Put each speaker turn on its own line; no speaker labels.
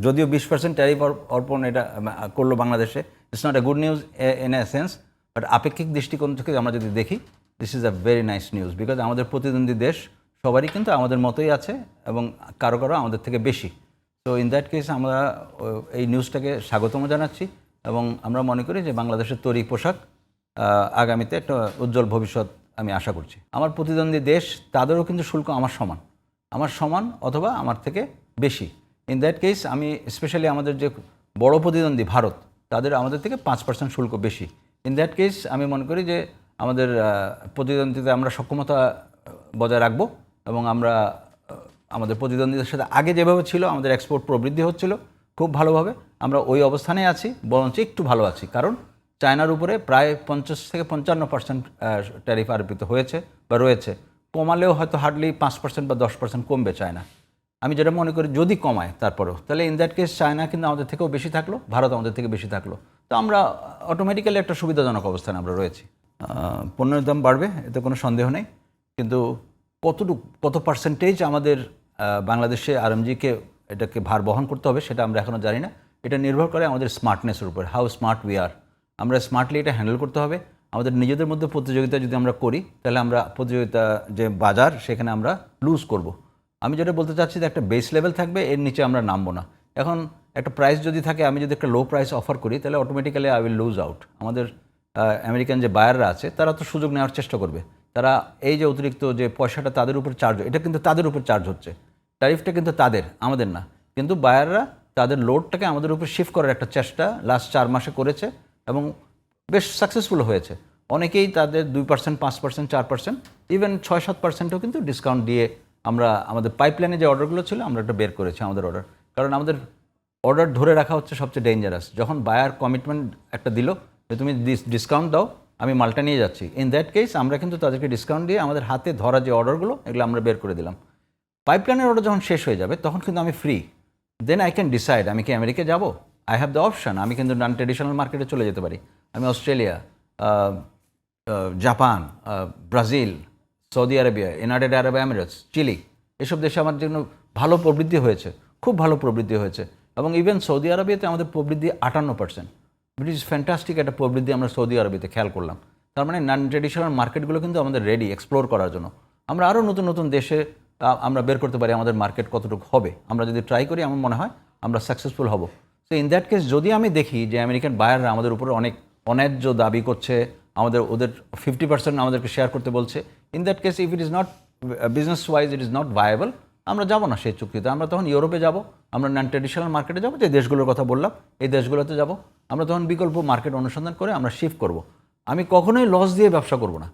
যদিও 20% ট্যারিফ অর্পণ এটা করলো বাংলাদেশে, it's not a good news in a sense, but আপেক্ষিক দৃষ্টিকোণ থেকে আমরা যদি দেখি this is a very nice news, because আমাদের প্রতিদ্বন্দ্বী দেশ সবারই কিন্তু আমাদের মতোই আছে এবং কারো কারো আমাদের থেকে বেশি। তো ইন দ্যাট কেস আমরা এই নিউজটাকে স্বাগতম জানাচ্ছি এবং আমরা মনে করি যে বাংলাদেশের তৈরি পোশাক আগামীতে একটা উজ্জ্বল ভবিষ্যৎ আমি আশা করছি। আমার প্রতিদ্বন্দ্বী দেশ তাদেরও কিন্তু শুল্ক আমার সমান অথবা আমার থেকে বেশি। ইন দ্যাট কেস আমি স্পেশালি আমাদের যে বড় প্রতিদ্বন্দ্বী ভারত, তাদের আমাদের থেকে 5% শুল্ক বেশি। ইন দ্যাট কেস আমি মনে করি যে আমাদের প্রতিদ্বন্দ্বিতা আমরা সক্ষমতা বজায় রাখবো এবং আমরা আমাদের প্রতিদ্বন্দ্বীদের সাথে আগে যেভাবে ছিল আমাদের এক্সপোর্ট প্রবৃদ্ধি হচ্ছিল খুব ভালোভাবে, আমরা ওই অবস্থানে আছি, বরঞ্চ একটু ভালো আছি, কারণ চায়নার উপরে প্রায় 50 থেকে 55% ট্যারিফ আরোপিত হয়েছে বা রয়েছে। কমালেও হয়তো হার্ডলি 5% বা 10% কমবে চায়না। আমি যেটা মনে করি যদি কমায় তারপরেও, তাহলে ইন দ্যাট কেস চায়না কিন্তু আমাদের থেকেও বেশি থাকলো, ভারত আমাদের থেকে বেশি থাকলো, তো আমরা অটোমেটিক্যালি একটা সুবিধাজনক অবস্থানে আমরা রয়েছি। পণ্যের দাম বাড়বে এতে কোনো সন্দেহ নেই, কিন্তু কত পার্সেন্টেজ আমাদের বাংলাদেশে আরএমজিকে এটাকে ভার বহন করতে হবে সেটা আমরা এখনও জানি না। এটা নির্ভর করে আমাদের স্মার্টনেসের উপর, হাউ স্মার্ট উই আর। আমরা স্মার্টলি এটা হ্যান্ডেল করতে হবে। আমাদের নিজেদের মধ্যে প্রতিযোগিতা যদি আমরা করি তাহলে আমরা প্রতিযোগিতা যে বাজার সেখানে আমরা লুজ করব। আমি যেটা বলতে চাচ্ছি যে একটা বেস লেভেল থাকবে, এর নিচে আমরা নামবো না। এখন একটা প্রাইস যদি থাকে, আমি যদি একটা লো প্রাইস অফার করি তাহলে automatically I will lose out. আমাদের আমেরিকান যে বায়াররা আছে তারা তো সুযোগ নেওয়ার চেষ্টা করবে, তারা এই যে অতিরিক্ত যে পয়সাটা তাদের উপর চার্জ, এটা কিন্তু তাদের উপর চার্জ হচ্ছে, ট্যারিফটা কিন্তু তাদের, আমাদের না। কিন্তু বায়াররা তাদের লোডটাকে আমাদের উপর শিফট করার একটা চেষ্টা লাস্ট 4 মাসে করেছে এবং বেশ সাকসেসফুল হয়েছে। অনেকেই তাদের 2%, 5%, 4%, ইভেন 6-7%ও কিন্তু ডিসকাউন্ট দিয়ে আমরা আমাদের পাইপলাইনে যে অর্ডারগুলো ছিল আমরা একটা বের করেছি আমাদের অর্ডার। কারণ আমাদের অর্ডার ধরে রাখা হচ্ছে সবচেয়ে ডেঞ্জারাস। যখন বায়ার কমিটমেন্ট একটা দিল যে তুমি ডিসকাউন্ট দাও, আমি মালটা নিয়ে যাচ্ছি, ইন দ্যাট কেস আমরা কিন্তু তাদেরকে ডিসকাউন্ট দিয়ে আমাদের হাতে ধরা যে অর্ডারগুলো এগুলো আমরা বের করে দিলাম। পাইপলাইনের অর্ডার যখন শেষ হয়ে যাবে তখন কিন্তু আমি free, then I can decide আমি কি আমেরিকা যাব, আই হ্যাভ দ্য অপশান। আমি কিন্তু নন ট্রেডিশনাল মার্কেটে চলে যেতে পারি, আমি Australia, Japan, Brazil, Saudi Arabia, United Arab Emirates, Chile, এসব দেশে আমার জন্য ভালো প্রবৃদ্ধি হয়েছে, খুব ভালো প্রবৃদ্ধি হয়েছে। এবং ইভেন সৌদি আরবিয়াতে আমাদের প্রবৃদ্ধি 58%, উইচ ইজ ফ্যান্টাস্টিক একটা প্রবৃদ্ধি আমরা সৌদি আরবিতে খেয়াল করলাম। তার মানে নন ট্রেডিশনাল মার্কেটগুলো কিন্তু আমাদের রেডি এক্সপ্লোর করার জন্য। আমরা আরও নতুন নতুন দেশে আমরা বের করতে পারি আমাদের মার্কেট কতটুকু হবে। আমরা যদি ট্রাই করি আমার মনে হয় আমরা সাকসেসফুল হব। সো ইন দ্যাট কেস যদি আমি দেখি যে আমেরিকান বায়াররা আমাদের উপরে অনেক অন্যায্য দাবি করছে, ওদের 50% আমাদেরকে শেয়ার করতে বলছে, in that case if it is not business wise it is not viable, আমরা যাব না সেই চুক্তিতে। আমরা তখন ইউরোপে যাব, আমরা নন ট্রেডিশনাল মার্কেটে যাব, যে দেশগুলোর কথা বললাম এই দেশগুলোতে যাব। আমরা তখন বিকল্প মার্কেট অনুসন্ধান করে আমরা শিফট করব। আমি কখনোই লস দিয়ে ব্যবসা করব না।